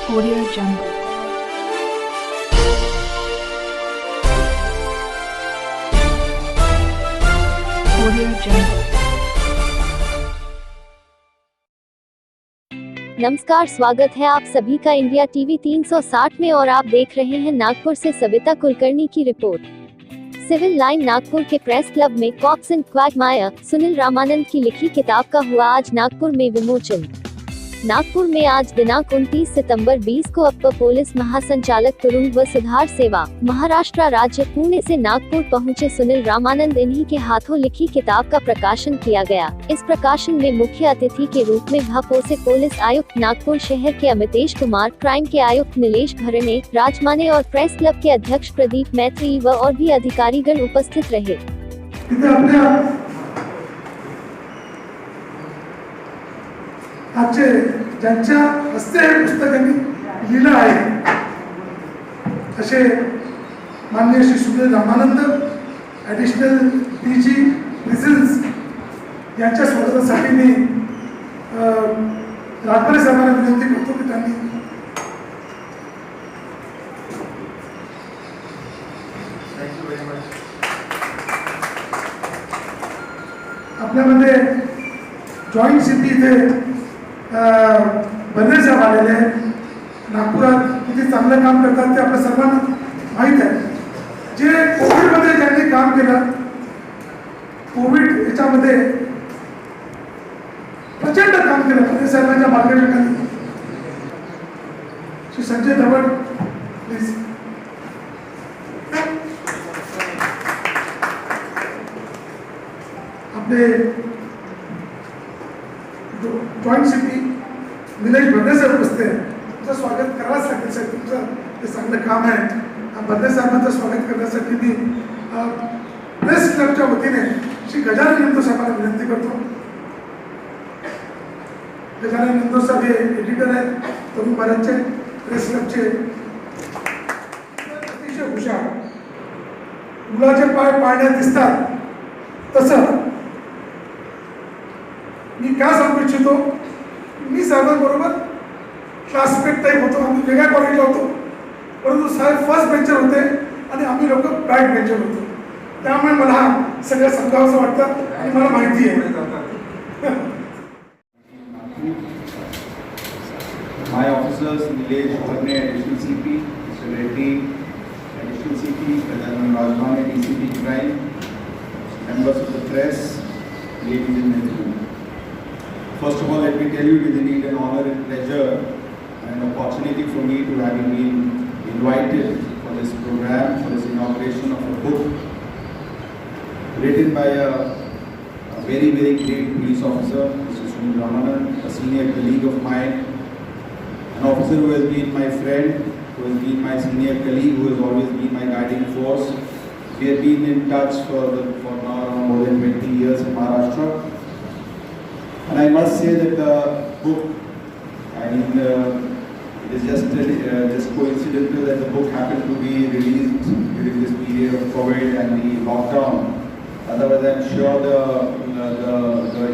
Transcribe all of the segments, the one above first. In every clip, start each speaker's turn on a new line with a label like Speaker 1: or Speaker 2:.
Speaker 1: Audio Jungle. Audio Jungle.
Speaker 2: नमस्कार, स्वागत है आप सभी का इंडिया टीवी 360 में और आप देख रहे हैं नागपुर से सविता कुलकर्णी की रिपोर्ट। सिविल लाइन नागपुर के प्रेस क्लब में cops and quagmire Sunil Ramanand की लिखी किताब का हुआ आज नागपुर में विमोचन। नागपुर में आज दिनांक 29 सितंबर 20 को अपर पुलिस महासंचालक तुरुंग व सुधार सेवा महाराष्ट्र राज्य पुणे से नागपुर पहुंचे सुनील रामानंद इन्हीं के हाथों लिखी किताब का प्रकाशन किया गया। इस प्रकाशन में मुख्य अतिथि के रूप में भापो से पुलिस आयुक्त नागपुर शहर के अमितेश कुमार, क्राइम के आयुक्त नीलेश भरणे, राजमाने और प्रेस क्लब के अध्यक्ष प्रदीप मैत्री व और भी अधिकारीगण उपस्थित रहे।
Speaker 3: आजचे ज्यांच्या हस्ते हे पुस्तकांनी लिहिलं आहे असे माननीय श्री सुनील रामानंद ॲडिशनल DG प्रिझन्स यांच्या स्वागतासाठी मी राजमाने साहेबांना विनंती करतो की त्यांनी आपल्यामध्ये जॉईंट सिटी इथे बर्ने साहेब आलेले आहेत। नागपुरात किती चांगलं काम करतात ते आपल्या सर्वांना माहीत आहे। जे कोविडमध्ये ज्यांनी काम केलं, कोविड याच्यामध्ये प्रचंड काम केलं बर्ने साहेबांच्या मार्गदर्शनाखाली। श्री संजय धवड प्लीज। आपले जॉईंट सिटी निलेश भरणे साहेब बसते हैं, तुमचं स्वागत करावंच लागेल साहेब। तुमचं हे चांगलं काम आहे। भरणे साहेबांचं स्वागत करण्यासाठी मी प्रेस क्लबच्या वतीने श्री गजानन इंदो साहेबांना विनंती करतो। गजानन इंदो साहेब हे एडिटर आहेत तरुण भारतचे प्रेस क्लबचे, अतिशय हुशार, मुलाचे पाय पाळण्यात दिसतात तसं मी काय सांगू इच्छितो, मी साहेबांबरोबर क्लासमेट टाईप होतो। आम्ही वेगळ्या कॉलेजला होतो, परंतु साहेब फर्स्ट बेंचर होते आणि आम्ही लोक बॅक बेंचर होतो। त्यामुळे मला सगळं समजावंसं वाटतं आणि मला माहिती आहे।
Speaker 4: My officers, Nilesh Bharne, Additional CP, Mr. Reddy, Additional CP, Gajanan Rajmane, DCP Crime, members of the press, ladies and gentlemen. First of all, let me tell you, it is indeed an honor and pleasure and an opportunity for me to have been invited for this program, for this inauguration of a book written by a very, very great police officer, Mr. Sunil Ramanand, a senior colleague of mine, an officer who has been my friend, who has been my senior colleague, who has always been my guiding force. We have been in touch for now more than 20 years in Maharashtra. And I must say that the book, it is just coincidental that the book happened to be released during this period of COVID and the lockdown. Otherwise, I'm sure the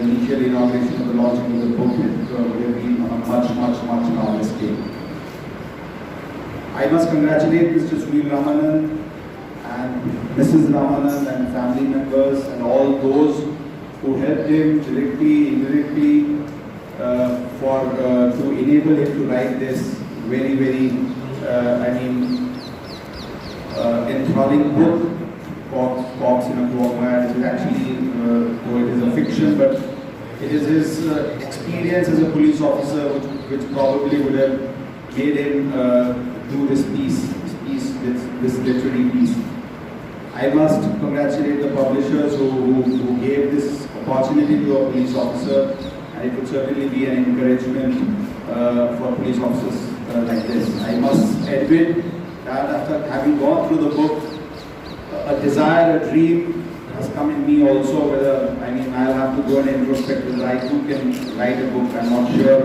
Speaker 4: initial inauguration of the launching of the book would have been on a much larger scale. I must congratulate Mr. Sunil Ramanand and Mrs. Ramanand and family members and all those who helped him directly, indirectly, to enable him to write this very enthralling book, Cops in a Quagmire. It is actually, though it is a fiction, but it is his experience as a police officer which probably would have made him do this literary piece. I must congratulate the publishers who gave this opportunity to a police officer, and it would certainly be an encouragement for police officers like this. I must admit that after having gone through the book, a desire, a dream has come in me also. I'll have to go and introspect whether I too can write a book. I'm not sure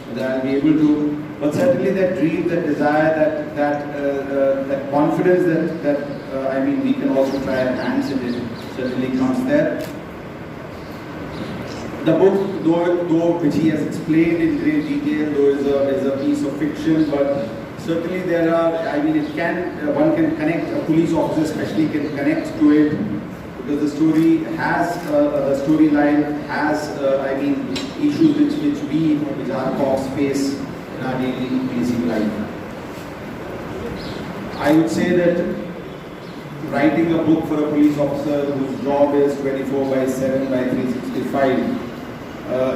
Speaker 4: whether I'll be able to. But certainly that dream, that desire, that confidence that we can also try our hands at it certainly comes there. The book, though which he has explained in great detail, though is a piece of fiction, but certainly there are, I mean, it can, one can connect, a police officer especially can connect to it, because the story has, the storyline has, I mean, issues which our cops face in our daily basic life. I would say that writing a book for a police officer whose job is 24/7 by 365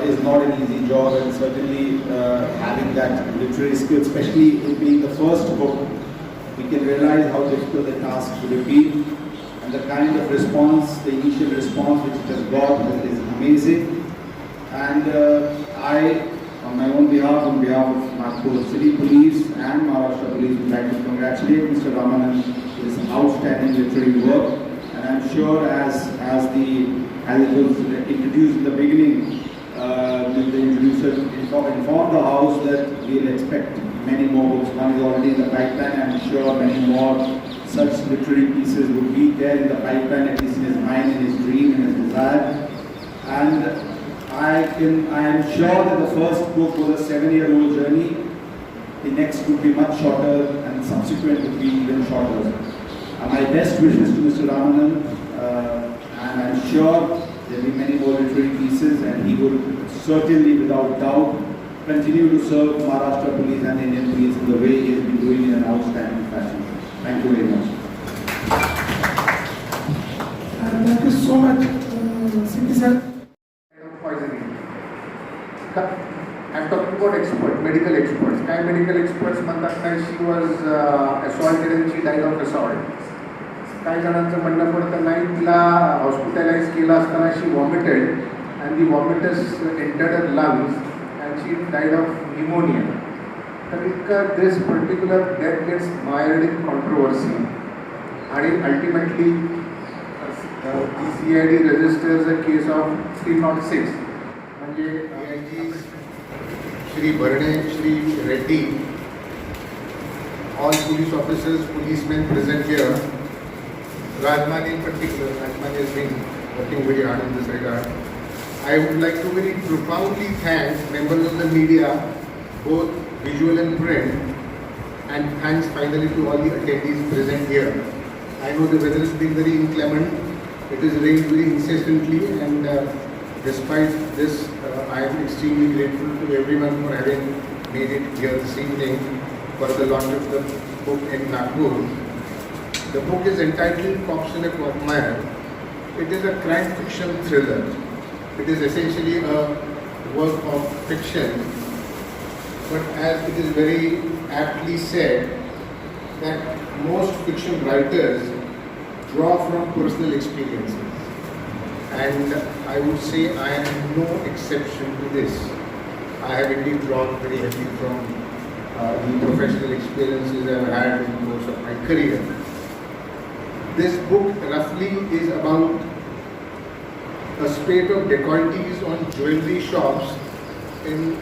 Speaker 4: is not an easy job, and certainly having that literary skill, especially it being the first book, we can realize how difficult the task would be, and the kind of response, the initial response which it has got is amazing. And I, on my own behalf, on behalf of Nagpur City Police and Maharashtra Police, would like to congratulate Mr. Ramanan for his outstanding literary work. And I'm sure as it was introduced in the beginning, the introducer informed the House that we'll expect many more books. One is already in the pipeline. I'm sure many more such literary pieces would be there in the pipeline, at least in his mind, in his dream, in his desire. And I am sure that the first book was a 7-year-old journey. The next would be much shorter, and subsequent would be even shorter. My best wishes to Mr. Ramanan, and I'm sure there will be many more literary pieces, and he would certainly, without doubt, continue to serve Maharashtra Police and Indian Police in the way he has been doing in an outstanding fashion. Thank you very much.
Speaker 3: Thank you so much, Cindy sir.
Speaker 5: Poisoning. I'm talking about experts, medical experts. काय medical experts म्हणतात काय she was assaulted and she died of assault. काही जणांचं म्हणणं पडतं नाही तिला hospitalize केलं असताना she vomited and the vomitus entered her lungs and she died of pneumonia. तर इतकं this particular death gets mired in controversy आणि ultimately the CID registers a case of 306. म्हणजे AIG Shri Bharne, Shri Reddy, all police officers, policemen present here, Rajman in particular, Rajman has been working very hard in this regard. I would like to very profoundly thank members of the media, both visual and print, and thanks finally to all the attendees present here. I know the weather has been very inclement. It has rained very incessantly, and despite this, I am extremely grateful to everyone for having made it here this evening for the launch of the book in Nagpur. The book is entitled Cops in a Quagmire. It is a crime fiction thriller. It is essentially a work of fiction, but as it is very aptly said, that most fiction writers draw from personal experiences. And I would say I am no exception to this. I have indeed drawn very heavily from the professional experiences I have had in the course of my career. This book roughly is about a spate of dacoities on jewelry shops in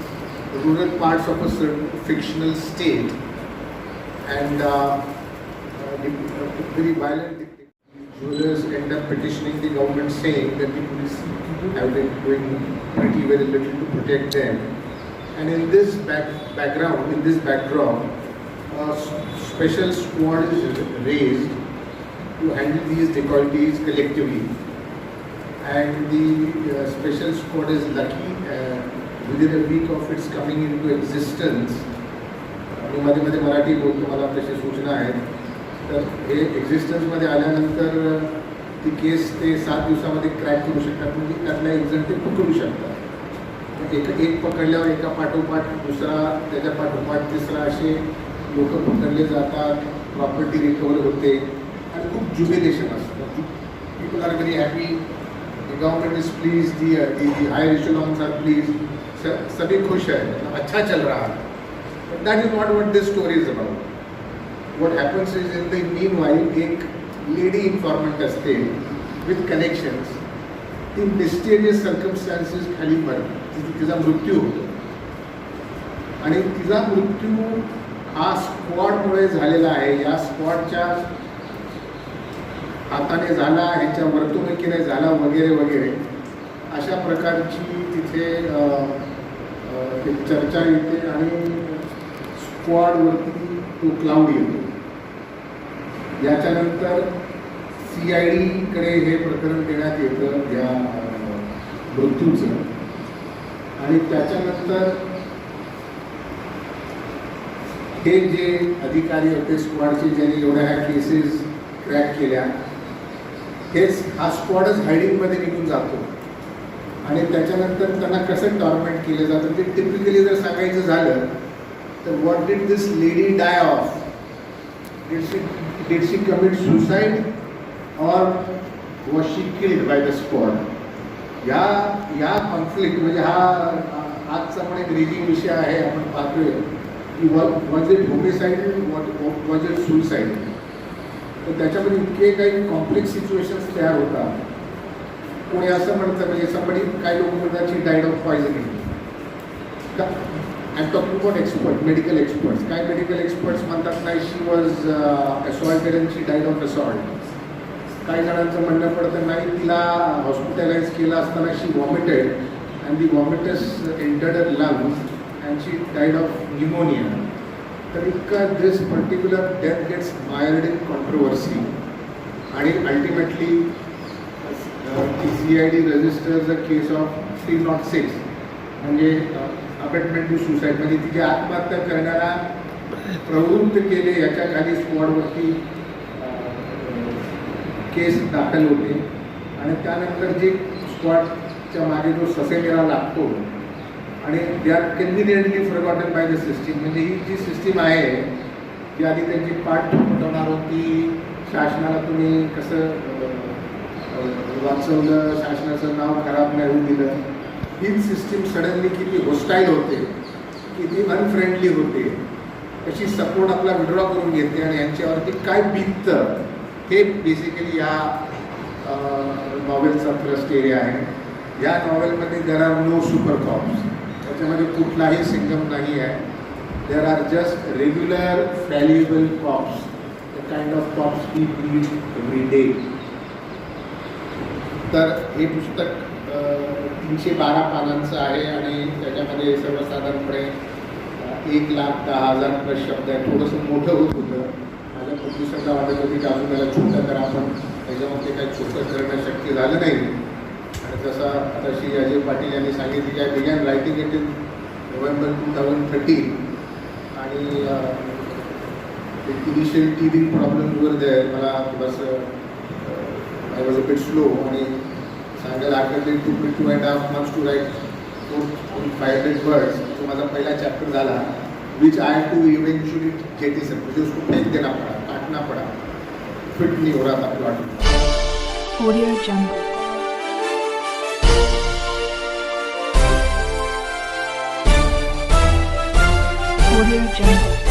Speaker 5: rural parts of a certain fictional state, and very violent jewelers end up petitioning the government saying that the police have been doing pretty very little to protect them. And in this background, in this backdrop, a special squad is raised to handle these dacoities collectively. And the special squad is lucky within a week of its coming into existence. मी मध्ये मराठी बोलतो, मला तशी सूचना आहेत. तर हे एक्झिस्टन्समध्ये आल्यानंतर ती case ते 7 दिवसामध्ये क्रॅक करू शकतात, म्हणजे त्यातला एक जण ते पकडू शकतात. एक पकडल्यावर एका पाठोपाठ दुसरा, त्याच्या पाठोपाठ तिसरा, असे लोक पकडले जातात, प्रॉपर्टी रिकवर होते आणि खूप ज्युबिलेशन असतं. People are very happy, the government is pleased, the higher echelons are pleased, सभी खुश है, अच्छा चल रहा है. But that is not what this story is about. What happens is, in the meanwhile, एक lady informant असते with connections. In mysterious circumstances खाली मरते, तिचा मृत्यू होतो. आणि तिचा मृत्यू हा स्क्वॉडमुळे झालेला आहे. या स्क्वॉडच्या हाताने झाला, ह्यांच्या वर्तणुकीने झाला, वगैरे वगैरे अशा प्रकारची तिथे चर्चा येते. आणि स्क्वॉडवरती तो क्लाउड येतो. याच्यानंतर CID-कडे हे प्रकरण देण्यात येतं या मृत्यूचं. आणि त्याच्यानंतर हे जे अधिकारी होते स्क्वॉडचे ज्यांनी एवढ्या ह्या केसेस क्रॅक केल्या, हा स्क्वॉडच हायडिंगमध्ये निघून जातो. आणि त्याच्यानंतर त्यांना कसं टॉर्मेंट केलं जातं ते टिपिकली जर सांगायचं झालं तर what did this lady die of? Did she commit suicide or was she killed by the squad? या कॉन्फ्लिक्ट म्हणजे हा आजचा पण एक रेजिंग विषय आहे. आपण पाहतोय की was it homicide, was it suicide? तर त्याच्यामध्ये इतके काही कॉम्प्लेक्स सिच्युएशन्स तयार होतात. कोणी असं म्हणतं म्हणजे समबडी काही लोक म्हणतात she died of poisoning. I am talking about expert, medical experts. काय मेडिकल एक्सपर्ट्स म्हणतात नाही she was assaulted and she died of assault. काही जणांचं म्हणणं पडतं नाही तिला हॉस्पिटलाइज केलं असताना she vomited and the vomitus entered her lungs and she died of pneumonia. तर इतकं this particular death gets mired in controversy. आणि ultimately CID registers a case of 306 म्हणजे अबेटमेंट टू सुसाईड, म्हणजे तिची आत्महत्या करण्याला प्रवृत्त केले याच्या खाली स्क्वॉडवरती केस दाखल होते. आणि त्यानंतर जे स्क्वॉडच्या मागे जो ससेमेरा लागतो आणि they are conveniently forgotten by the system. म्हणजे ही जी सिस्टीम आहे ती आधी त्यांची पाठ पटवणार होती, शासनाला तुम्ही कसं वाचवलं, शासनाचं नाव खराब नाही होऊ दिलं. हीच सिस्टीम सडनली किती होस्टाईल होते, किती अनफ्रेंडली होते, कशी सपोर्ट आपला विड्रॉ करून घेते आणि यांच्यावरती काय बीततं हे बेसिकली या नॉवेलचा थ्रस्ट एरिया आहे. या नॉवेलमध्ये there are no super cops. त्याच्यामध्ये कुठलाही सिंगम नाही आहे. There are just regular valuable cops, the kind of cops we read every day. तर हे पुस्तक 312 पानांचं आहे आणि त्याच्यामध्ये सर्वसाधारणपणे 1,10,000 प्लस शब्द आहे. थोडंसं मोठं होत होतं. माझ्या प्रोड्युसरला वाटत होती की अजून त्याला छोटं करा, पण त्याच्यामध्ये काही छोटं करणं शक्य झालं नाही. आणि जसं आताशी अजय पाटील यांनी सांगितले की I began writing it in November 2013. आणि इनिशियल टीविंग प्रॉब्लेम्सवर दे मला थोडंसं I was a bit slow आणि सांगायला आखिर 2.5 months टू राईट 500 वर्ड्स. तो माझा पहिला चॅप्टर झाला विच आई टू इवेंचुअली जेटीसन, मुझे उसको फेंक देना पड़ा, काटना पड़ा, फिट नहीं हो रहा था plot.
Speaker 1: Audio Jungle. Audio Jungle.